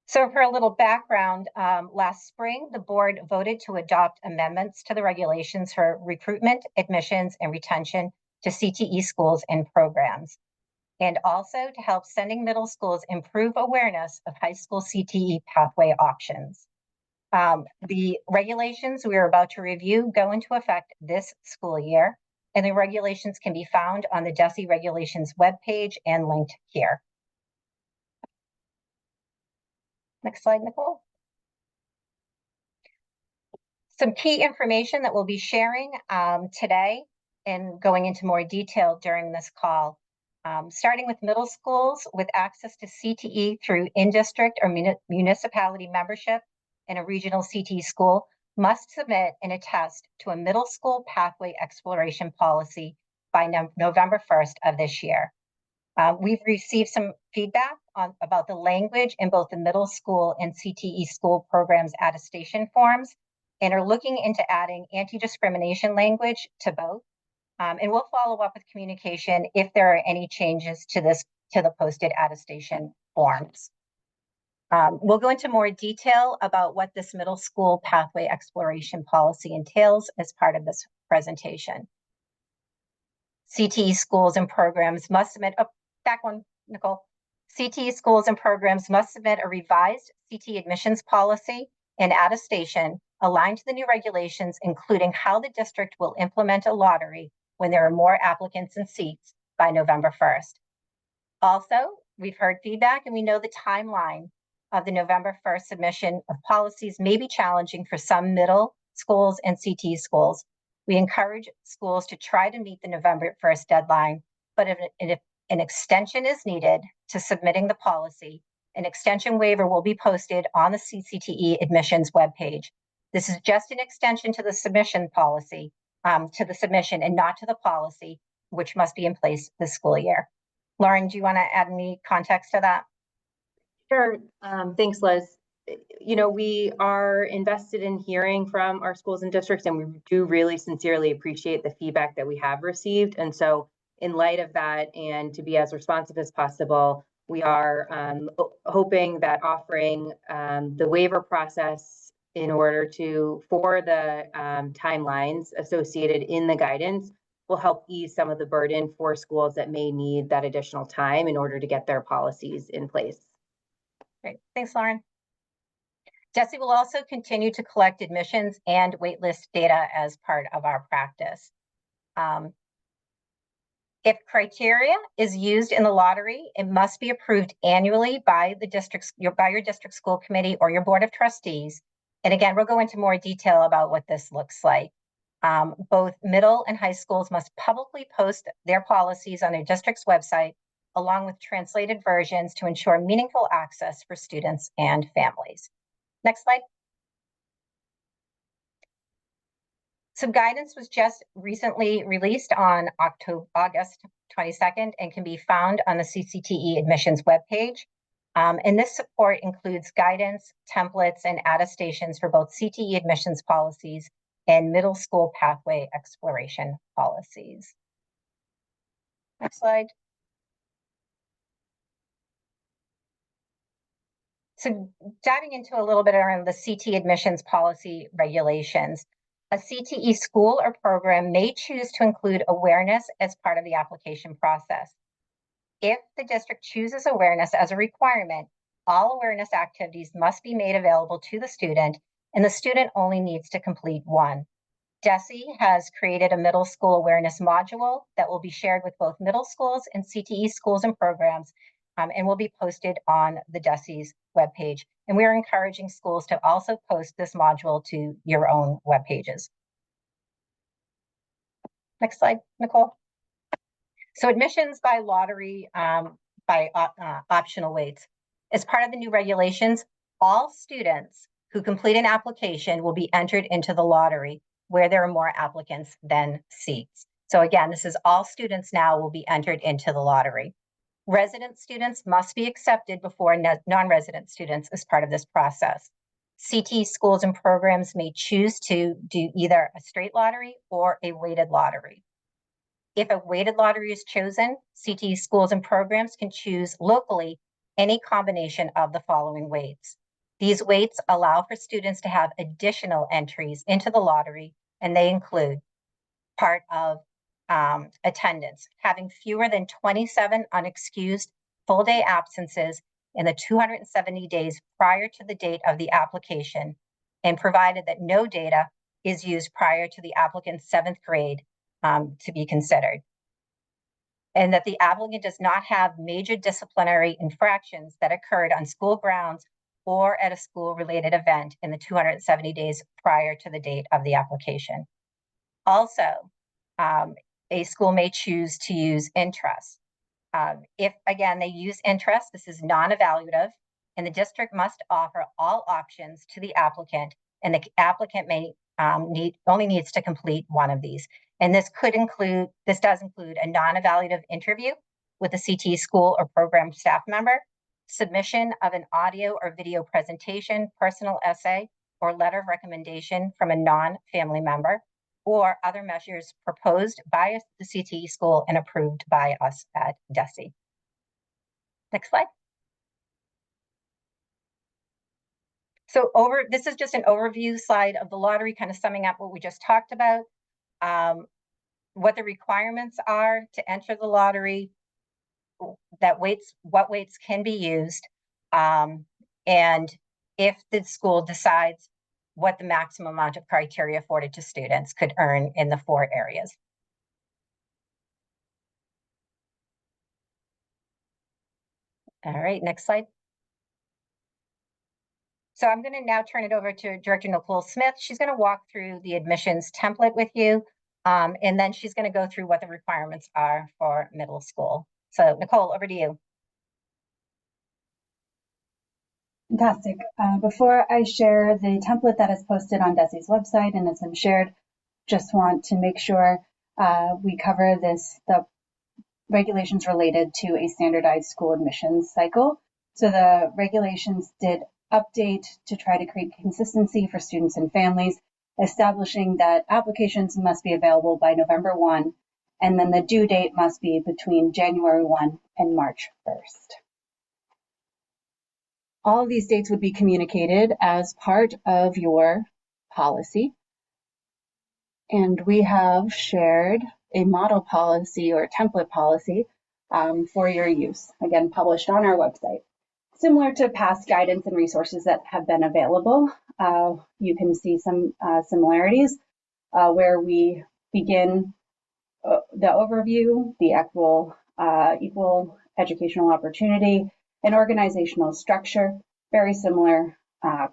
So for a little background, last spring, the board voted to adopt amendments to the regulations for recruitment, admissions, and retention to CTE schools and programs, and also to help sending middle schools improve awareness of high school CTE pathway options. The regulations we are about to review go into effect this school year, and the regulations can be found on the DESE regulations webpage and linked here. Next slide, Nicole. Some key information that we'll be sharing today and going into more detail during this call. Starting with middle schools with access to CTE through in-district or municipality membership in a regional CTE school must submit and attest to a middle school pathway exploration policy by November 1st of this year. We've received some feedback about the language in both the middle school and CTE school programs attestation forms, and are looking into adding anti-discrimination language to both. And we'll follow up with communication if there are any changes to the posted attestation forms. We'll go into more detail about what this middle school pathway exploration policy entails as part of this presentation. CTE schools and programs must submit Nicole. CTE schools and programs must submit a revised CTE admissions policy and attestation aligned to the new regulations, including how the district will implement a lottery when there are more applicants and seats by November 1st. Also, we've heard feedback and we know the timeline of the November 1st submission of policies may be challenging for some middle schools and CTE schools. We encourage schools to try to meet the November 1st deadline, but if an extension is needed to submitting the policy, an extension waiver will be posted on the CTE admissions webpage. This is just an extension to the submission policy, to the submission and not to the policy, which must be in place this school year. Lauren, do you want to add any context to that? Sure. Thanks, Liz. You know, we are invested in hearing from our schools and districts, and we do really sincerely appreciate the feedback that we have received. And so in light of that, and to be as responsive as possible, we are hoping that offering the waiver process in order for the timelines associated in the guidance will help ease some of the burden for schools that may need that additional time in order to get their policies in place. Great, thanks, Lauren. DESE will also continue to collect admissions and waitlist data as part of our practice. If criteria is used in the lottery, it must be approved annually by your district school committee or your board of trustees. And again, we'll go into more detail about what this looks like. Both middle and high schools must publicly post their policies on their district's website, along with translated versions to ensure meaningful access for students and families. Next slide. Some guidance was just recently released on August 22nd and can be found on the CTE admissions webpage. And this support includes guidance, templates, and attestations for both CTE admissions policies and middle school pathway exploration policies. Next slide. So diving into a little bit around the CTE admissions policy regulations, a CTE school or program may choose to include awareness as part of the application process. If the district chooses awareness as a requirement, all awareness activities must be made available to the student, and the student only needs to complete one. DESE has created a middle school awareness module that will be shared with both middle schools and CTE schools and programs, and will be posted on the DESE's webpage. And we are encouraging schools to also post this module to your own web pages. Next slide, Nicole. So admissions by lottery, by optional weights. As part of the new regulations, all students who complete an application will be entered into the lottery where there are more applicants than seats. So again, this is all students now will be entered into the lottery. Resident students must be accepted before non-resident students as part of this process. CTE schools and programs may choose to do either a straight lottery or a weighted lottery. If a weighted lottery is chosen, CTE schools and programs can choose locally any combination of the following weights. These weights allow for students to have additional entries into the lottery, and they include part of attendance, having fewer than 27 unexcused full-day absences in the 270 days prior to the date of the application, and provided that no data is used prior to the applicant's 7th grade to be considered. And that the applicant does not have major disciplinary infractions that occurred on school grounds or at a school-related event in the 270 days prior to the date of the application. Also, a school may choose to use interest. If, again, they use interest, this is non-evaluative, and the district must offer all options to the applicant, and the applicant may only needs to complete one of these. And this does include a non-evaluative interview with a CTE school or program staff member, submission of an audio or video presentation, personal essay, or letter of recommendation from a non-family member, or other measures proposed by the CTE school and approved by us at DESE. Next slide. So this is just an overview slide of the lottery, kind of summing up what we just talked about, what the requirements are to enter the lottery, what weights can be used, and if the school decides what the maximum amount of criteria afforded to students could earn in the 4 areas. All right, next slide. So I'm going to now turn it over to Director Nicole Smith. She's going to walk through the admissions template with you, and then she's going to go through what the requirements are for middle school. So Nicole, over to you. Fantastic. Before I share the template that is posted on DESE's website and has been shared, just want to make sure we cover the regulations related to a standardized school admissions cycle. So the regulations did update to try to create consistency for students and families, establishing that applications must be available by November 1, and then the due date must be between January 1 and March 1st. All of these dates would be communicated as part of your policy. And we have shared a model policy or template policy for your use, again, published on our website. Similar to past guidance and resources that have been available, you can see some similarities where we begin the overview, the equal educational opportunity, and organizational structure, very similar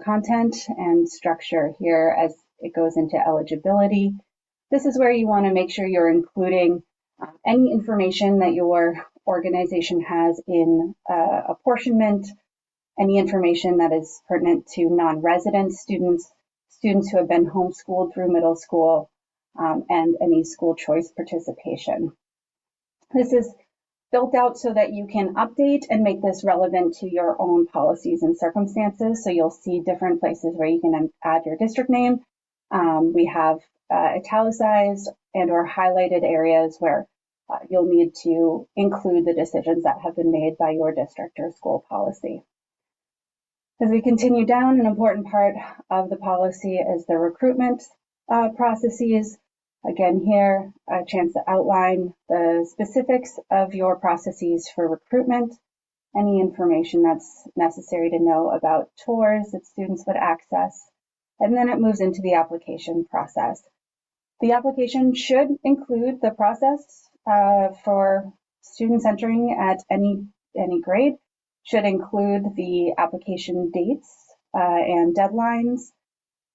content and structure here as it goes into eligibility. This is where you want to make sure you're including any information that your organization has in apportionment, any information that is pertinent to non-resident students, students who have been homeschooled through middle school, and any school choice participation. This is built out so that you can update and make this relevant to your own policies and circumstances. So you'll see different places where you can add your district name. We have italicized and or highlighted areas where you'll need to include the decisions that have been made by your district or school policy. As we continue down, an important part of the policy is the recruitment processes. Again, here, a chance to outline the specifics of your processes for recruitment, any information that's necessary to know about tours that students would access, and then it moves into the application process. The application should include the process for students entering at any grade, should include the application dates and deadlines,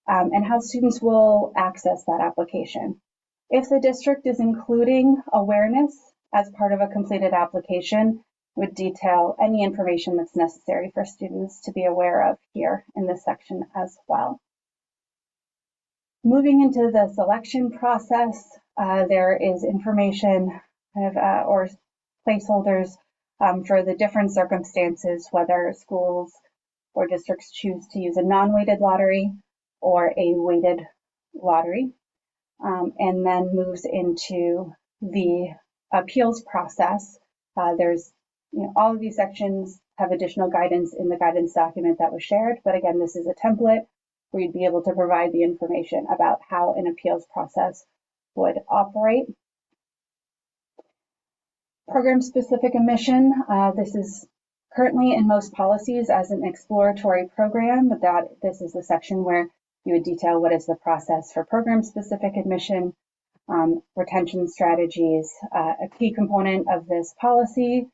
and how students will access that application. If the district is including awareness as part of a completed application, would detail any information that's necessary for students to be aware of here in this section as well. Moving into the selection process, there is information or placeholders for the different circumstances, whether schools or districts choose to use a non-weighted lottery or a weighted lottery. And then moves into the appeals process. There's all of these sections have additional guidance in the guidance document that was shared. But again, this is a template where you'd be able to provide the information about how an appeals process would operate. Program-specific admission, this is currently in most policies as an exploratory program, but this is the section where you would detail what is the process for program-specific admission, retention strategies. A key component of this policy,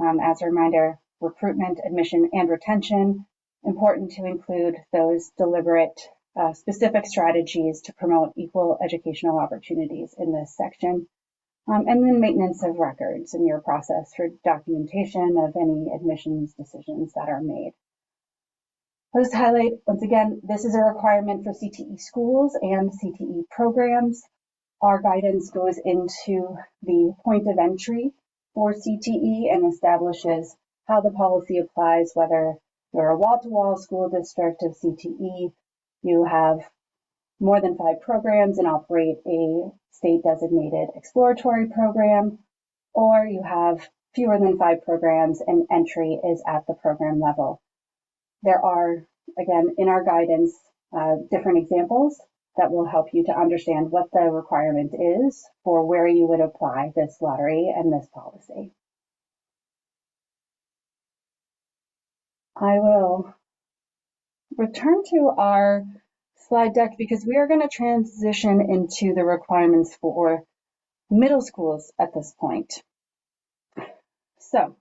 as a reminder, recruitment, admission, and retention. Important to include those deliberate, specific strategies to promote equal educational opportunities in this section. And then maintenance of records in your process for documentation of any admissions decisions that are made. I'll just highlight, once again, this is a requirement for CTE schools and CTE programs. Our guidance goes into the point of entry for CTE and establishes how the policy applies, whether you're a wall-to-wall school district of CTE, you have more than 5 programs and operate a state-designated exploratory program, or you have fewer than 5 programs and entry is at the program level. There are, again, in our guidance, different examples that will help you to understand what the requirement is for where you would apply this lottery and this policy. I will return to our slide deck because we are going to transition into the requirements for middle schools at this point. So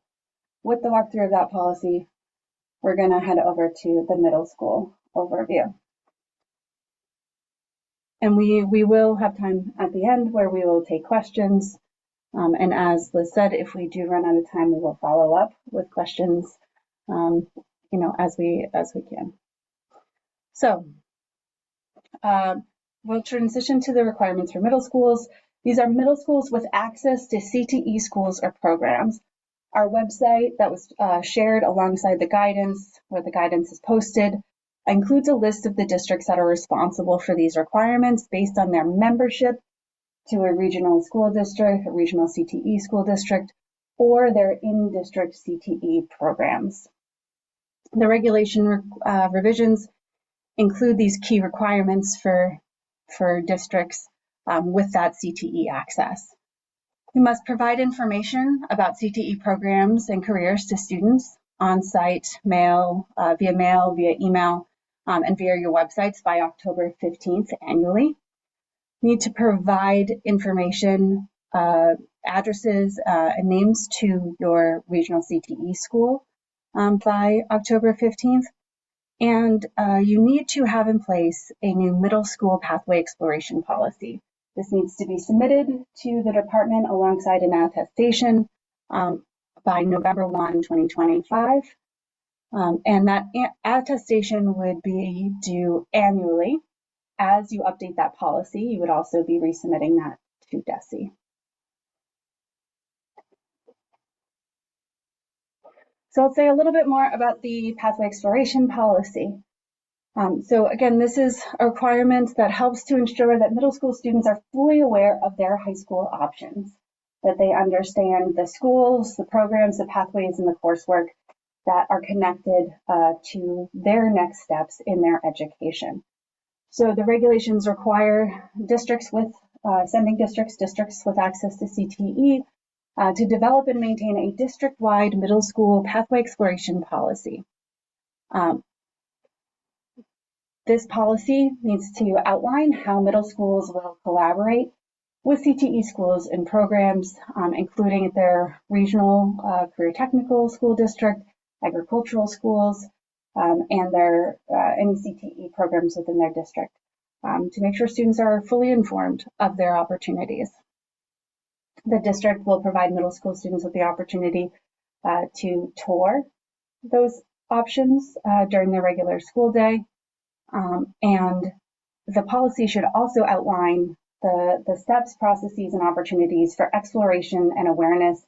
with the walkthrough of that policy, we're going to head over to the middle school overview. And we will have time at the end where we will take questions. And as Liz said, if we do run out of time, we will follow up with questions, as we can. So we'll transition to the requirements for middle schools. These are middle schools with access to CTE schools or programs. Our website that was shared alongside the guidance, where the guidance is posted, includes a list of the districts that are responsible for these requirements based on their membership to a regional school district, a regional CTE school district, or their in-district CTE programs. The regulation revisions include these key requirements for districts with that CTE access. We must provide information about CTE programs and careers to students on-site, via mail, via email, and via your websites by October 15th annually. Need to provide information, addresses, and names to your regional CTE school by October 15th. And you need to have in place a new middle school pathway exploration policy. This needs to be submitted to the department alongside an attestation by November 1, 2025. And that attestation would be due annually. As you update that policy, you would also be resubmitting that to DESE. So I'll say a little bit more about the pathway exploration policy. So again, this is a requirement that helps to ensure that middle school students are fully aware of their high school options, that they understand the schools, the programs, the pathways, and the coursework that are connected to their next steps in their education. So the regulations require districts with districts with access to CTE to develop and maintain a district-wide middle school pathway exploration policy. This policy needs to outline how middle schools will collaborate with CTE schools and programs, including their regional career technical school district, agricultural schools, and their any CTE programs within their district to make sure students are fully informed of their opportunities. The district will provide middle school students with the opportunity to tour those options during their regular school day. And the policy should also outline the steps, processes, and opportunities for exploration and awareness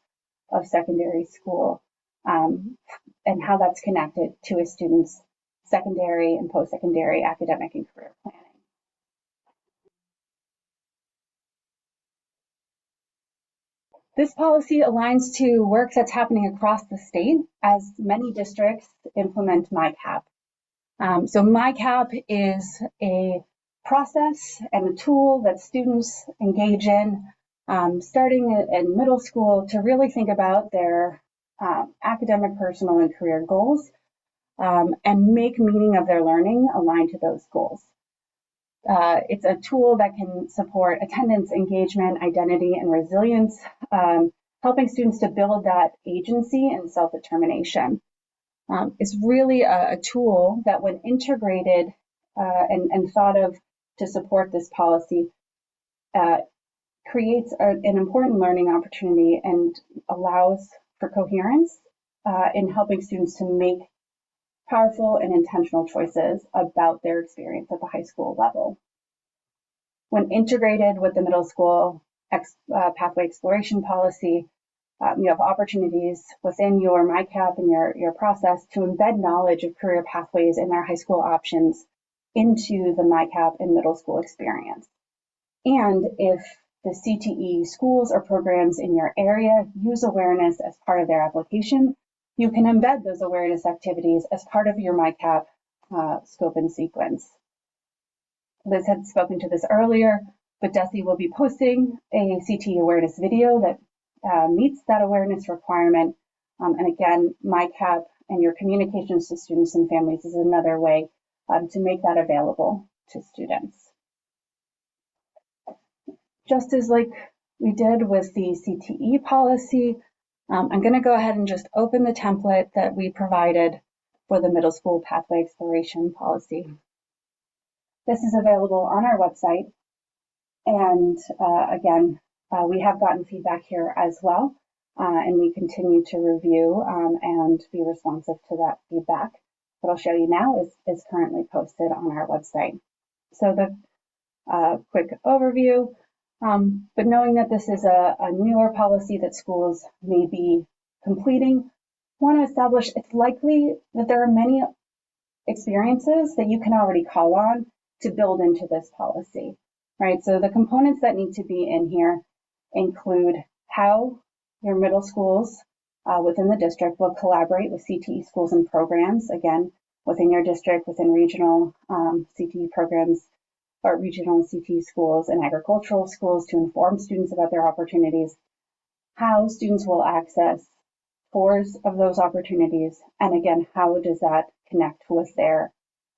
of secondary school and how that's connected to a student's secondary and post-secondary academic and career planning. This policy aligns to work that's happening across the state as many districts implement MyCap. So MyCap is a process and a tool that students engage in starting in middle school to really think about their academic, personal, and career goals and make meaning of their learning aligned to those goals. It's a tool that can support attendance, engagement, identity, and resilience, helping students to build that agency and self-determination. It's really a tool that when integrated and thought of to support this policy, creates an important learning opportunity and allows for coherence in helping students to make powerful and intentional choices about their experience at the high school level. When integrated with the middle school pathway exploration policy, you have opportunities within your MyCap and your process to embed knowledge of career pathways and their high school options into the MyCap and middle school experience. And if the CTE schools or programs in your area use awareness as part of their application, you can embed those awareness activities as part of your MyCap scope and sequence. Liz had spoken to this earlier, but DESE will be posting a CTE awareness video that meets that awareness requirement. And again, MyCap and your communications to students and families is another way to make that available to students. Just as like we did with the CTE policy, I'm going to go ahead and just open the template that we provided for the middle school pathway exploration policy. This is available on our website. And again, we have gotten feedback here as well, and we continue to review and be responsive to that feedback. What I'll show you now is currently posted on our website. So the quick overview, but knowing that this is a newer policy that schools may be completing, want to establish it's likely that there are many experiences that you can already call on to build into this policy, right? So the components that need to be in here include how your middle schools within the district will collaborate with CTE schools and programs, again, within your district, within regional CTE programs, or regional CTE schools and agricultural schools to inform students about their opportunities, how students will access fours of those opportunities, and again, how does that connect with their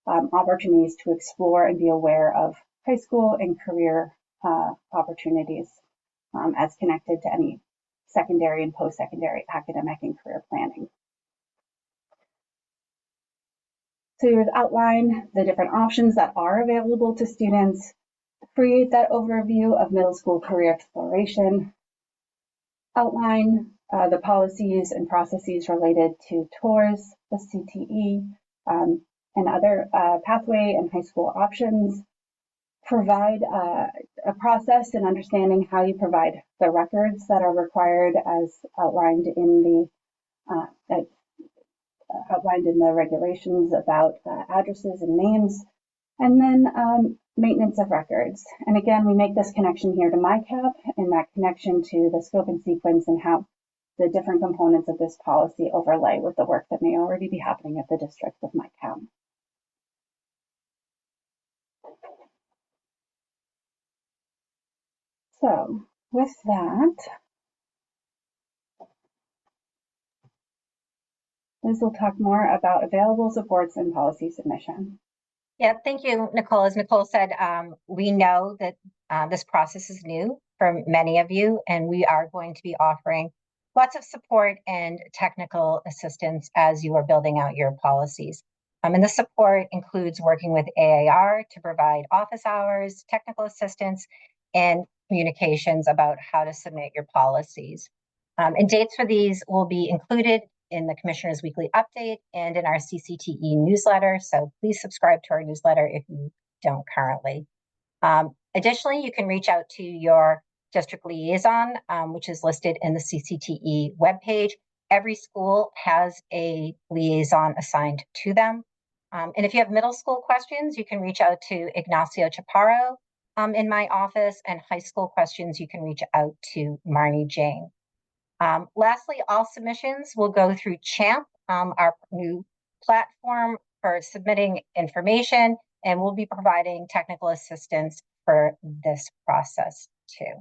opportunities to explore and be aware of high school and career opportunities as connected to any secondary and post-secondary academic and career planning. So you would outline the different options that are available to students, create that overview of middle school career exploration, outline the policies and processes related to tours, the CTE, and other pathway and high school options, provide a process and understanding how you provide the records that are required as outlined in the regulations about addresses and names, and then maintenance of records. And again, we make this connection here to MyCap and that connection to the scope and sequence and how the different components of this policy overlay with the work that may already be happening at the district with MyCap. So with that, Liz will talk more about available supports and policy submission. Yeah, thank you, Nicole. As Nicole said, we know that this process is new for many of you, and we are going to be offering lots of support and technical assistance as you are building out your policies. And the support includes working with AAR to provide office hours, technical assistance, and communications about how to submit your policies. And dates for these will be included in the Commissioner's Weekly Update and in our CCTE newsletter. So please subscribe to our newsletter if you don't currently. Additionally, you can reach out to your district liaison, which is listed in the CCTE webpage. Every school has a liaison assigned to them. And if you have middle school questions, you can reach out to Ignacio Chaparro in my office, and high school questions, you can reach out to Marnie Jane. Lastly, all submissions will go through CHAMP, our new platform for submitting information, and we'll be providing technical assistance for this process too.